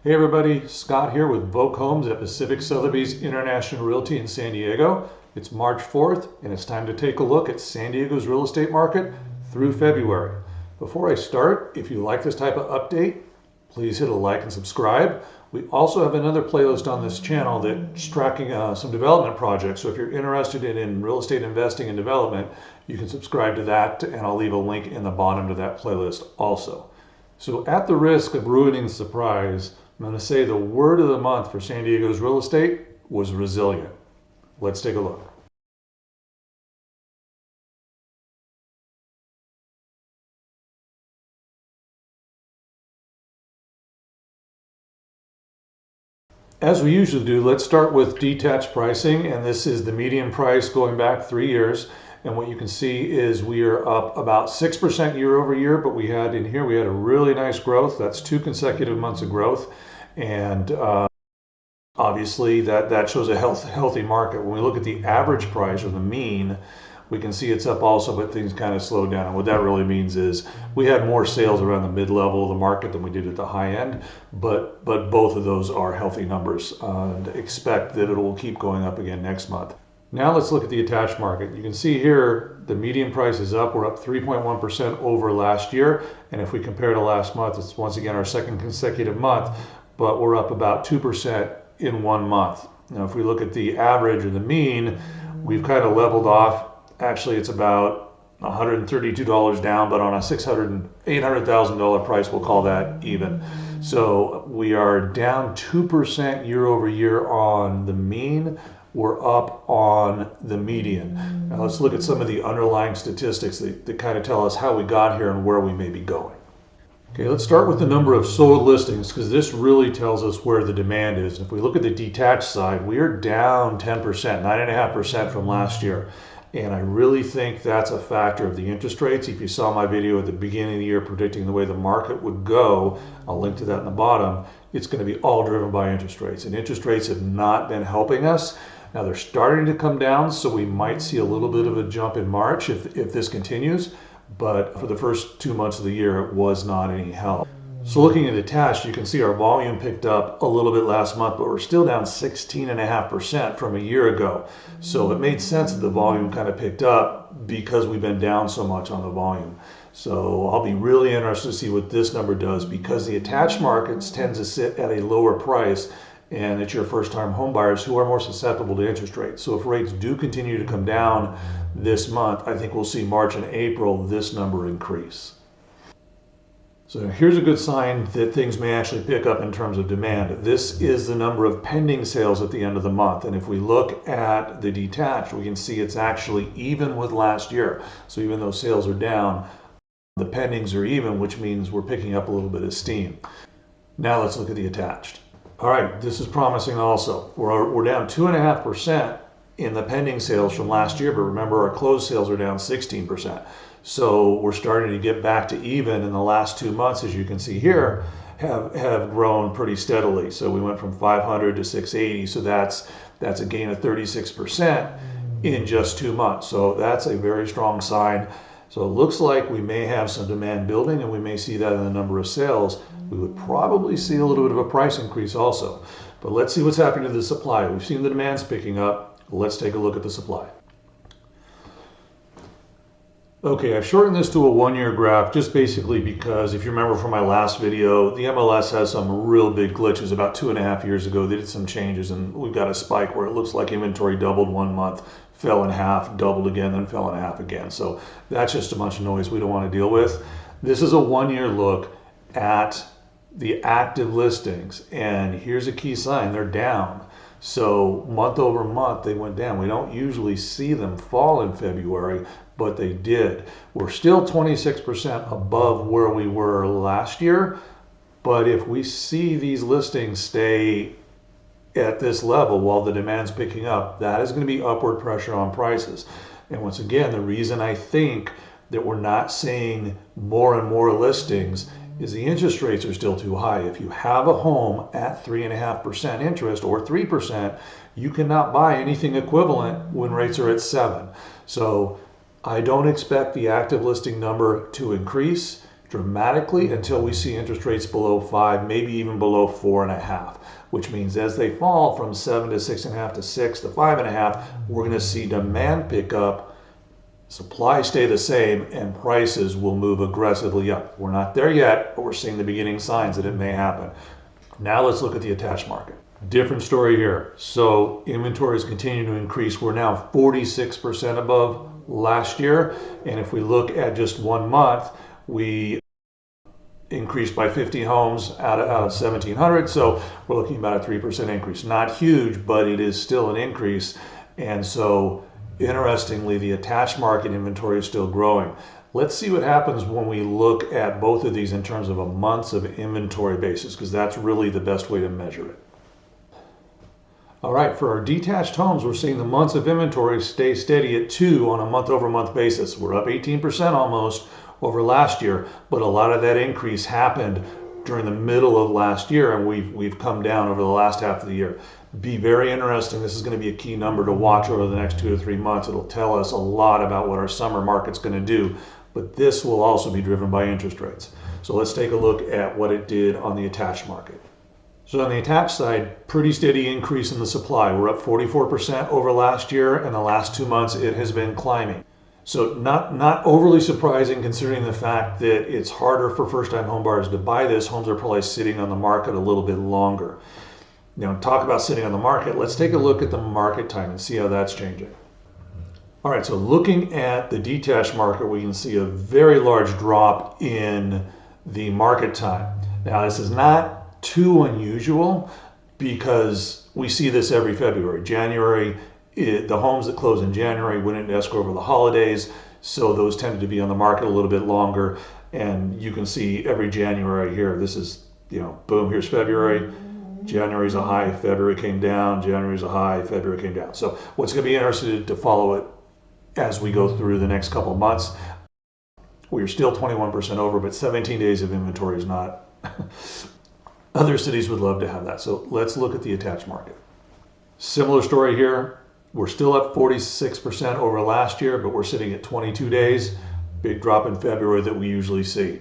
Hey everybody, Scott here with Voak Homes at Pacific Sotheby's International Realty in San Diego. It's March 4th and it's time to take a look at San Diego's real estate market through February. Before I start, if you like this type of update, please hit a like and subscribe. We also have another playlist on this channel that's tracking some development projects. So if you're interested in real estate investing and development, you can subscribe to that, and I'll leave a link in the bottom to that playlist also. So at the risk of ruining the surprise, I'm going to say the word of the month for San Diego's real estate was resilient. Let's take a look. As we usually do, let's start with detached pricing, and this is the median price going back 3 years. And what you can see is we are up about 6% year over year, but we had a really nice growth. That's 2 consecutive months of growth. And obviously that shows a healthy market. When we look at the average price or the mean, we can see it's up also, but things kind of slowed down. And what that really means is we had more sales around the mid-level of the market than we did at the high end, but both of those are healthy numbers, and expect that it will keep going up again next month. Now let's look at the attached market. You can see here the median price is up. We're up 3.1% over last year, and if we compare to last month, it's once again our second consecutive month, but we're up about 2% in 1 month. Now if we look at the average or the mean, we've kind of leveled off. Actually, it's about $132 down, but on a $800,000 price, we'll call that even. So we are down 2% year over year on the mean. We're up on the median. Now let's look at some of the underlying statistics that kind of tell us how we got here and where we may be going. Okay, let's start with the number of sold listings, because this really tells us where the demand is. If we look at the detached side, we are down 10%, 9.5% from last year. And I really think that's a factor of the interest rates. If you saw my video at the beginning of the year predicting the way the market would go, I'll link to that in the bottom, it's going to be all driven by interest rates. And interest rates have not been helping us. Now they're starting to come down, so we might see a little bit of a jump in March if this continues. But for the first 2 months of the year, it was not any help. So looking at attached, you can see our volume picked up a little bit last month, but we're still down 16.5% from a year ago. So it made sense that the volume kind of picked up because we've been down so much on the volume. So I'll be really interested to see what this number does, because the attached markets tend to sit at a lower price, and it's your first-time home buyers who are more susceptible to interest rates. So if rates do continue to come down this month, I think we'll see March and April this number increase. So here's a good sign that things may actually pick up in terms of demand. This is the number of pending sales at the end of the month. And if we look at the detached, we can see it's actually even with last year. So even though sales are down, the pendings are even, which means we're picking up a little bit of steam. Now let's look at the attached. All right, this is promising also. We're down 2.5% in the pending sales from last year, but remember our closed sales are down 16%. So we're starting to get back to even in the last 2 months, as you can see here, have grown pretty steadily. So we went from 500 to 680. So that's a gain of 36% in just 2 months. So that's a very strong sign. So it looks like we may have some demand building, and we may see that in the number of sales. We would probably see a little bit of a price increase also. But let's see what's happening to the supply. We've seen the demand's picking up. Let's take a look at the supply. Okay, I've shortened this to a 1-year graph just basically because if you remember from my last video, the MLS has some real big glitches. About 2.5 years ago, they did some changes, and we've got a spike where it looks like inventory doubled 1 month, fell in half, doubled again, then fell in half again. So that's just a bunch of noise we don't want to deal with. This is a 1-year look at the active listings, and here's a key sign: they're down. So month over month they went down. We don't usually see them fall in February, but they did. We're still 26% above where we were last year, but if we see these listings stay at this level while the demand's picking up, that is going to be upward pressure on prices. And once again, the reason I think that we're not seeing more and more listings is the interest rates are still too high. If you have a home at 3.5% interest or 3%, you cannot buy anything equivalent when rates are at 7. So I don't expect the active listing number to increase dramatically until we see interest rates below 5, maybe even below 4.5, which means as they fall from 7 to 6.5 to 6 to 5.5, we're going to see demand pick up, supply stay the same, and prices will move aggressively up. We're not there yet, but we're seeing the beginning signs that it may happen. Now let's look at the attached market. Different story here. So inventories continue to increase. We're now 46% above last year. And if we look at just 1 month, we increased by 50 homes out of 1,700. So we're looking about a 3% increase. Not huge, but it is still an increase. And so interestingly, the attached market inventory is still growing. Let's see what happens when we look at both of these in terms of a months of inventory basis, because that's really the best way to measure it. All right, for our detached homes, we're seeing the months of inventory stay steady at 2 on a month-over-month basis. We're up 18% almost over last year, but a lot of that increase happened during the middle of last year, and we've come down over the last half of the year. Be very interesting. This is going to be a key number to watch over the next 2 to 3 months. It'll tell us a lot about what our summer market's going to do, but this will also be driven by interest rates. So let's take a look at what it did on the attached market. So on the attached side, pretty steady increase in the supply. We're up 44% over last year, and the last 2 months it has been climbing. So not overly surprising considering the fact that it's harder for first-time homebuyers to buy this. Homes are probably sitting on the market a little bit longer. Now, talk about sitting on the market. Let's take a look at the market time and see how that's changing. All right, so looking at the detached market, we can see a very large drop in the market time. Now, this is not too unusual because we see this every February. January, the homes that close in January went into escrow over the holidays, so those tended to be on the market a little bit longer. And you can see every January here, this is, boom, here's February. January's a high, February came down, January's a high, February came down. So what's going to be interesting to follow it as we go through the next couple of months. We're still 21% over, but 17 days of inventory is not. Other cities would love to have that. So let's look at the attached market. Similar story here. We're still up 46% over last year, but we're sitting at 22 days. Big drop in February that we usually see.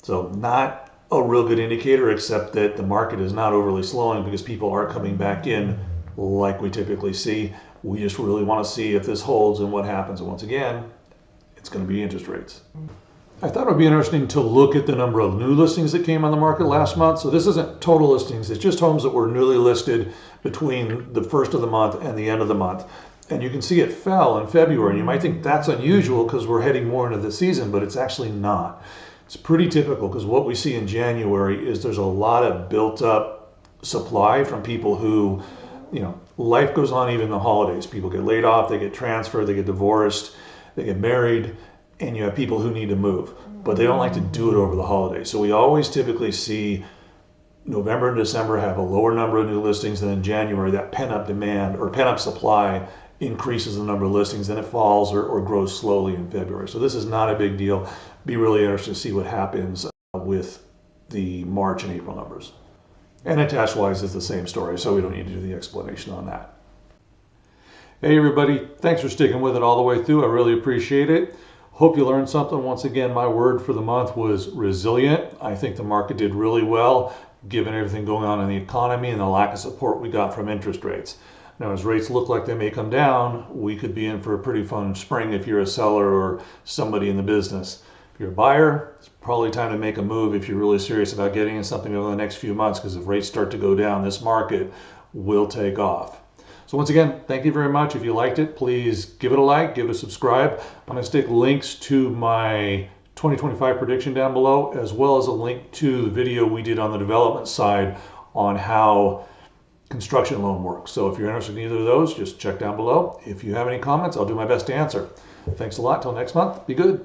So not a real good indicator, except that the market is not overly slowing because people are coming back in like we typically see. We just really want to see if this holds and what happens. And once again, it's going to be interest rates. I thought it would be interesting to look at the number of new listings that came on the market last month. So this isn't total listings, it's just homes that were newly listed between the first of the month and the end of the month. And you can see it fell in February. And you might think that's unusual because we're heading more into the season, but it's actually not. It's pretty typical because what we see in January is there's a lot of built up supply from people who, life goes on even in the holidays. People get laid off, they get transferred, they get divorced, they get married, and you have people who need to move, but they don't like to do it over the holidays. So we always typically see November and December have a lower number of new listings, and in January that pent-up demand or pent-up supply increases the number of listings, and it falls or grows slowly in February. So this is not a big deal. Be really interested to see what happens with the March and April numbers. And attached-wise is the same story, so we don't need to do the explanation on that. Hey everybody, thanks for sticking with it all the way through. I really appreciate it. Hope you learned something. Once again, my word for the month was resilient. I think the market did really well, given everything going on in the economy and the lack of support we got from interest rates. Now, as rates look like they may come down, we could be in for a pretty fun spring if you're a seller or somebody in the business. If you're a buyer, it's probably time to make a move if you're really serious about getting in something over the next few months, because if rates start to go down, this market will take off. So once again, thank you very much. If you liked it, please give it a like, give it a subscribe. I'm going to stick links to my 2025 prediction down below, as well as a link to the video we did on the development side on how construction loan works. So if you're interested in either of those, just check down below. If you have any comments, I'll do my best to answer. Thanks a lot. Till next month. Be good.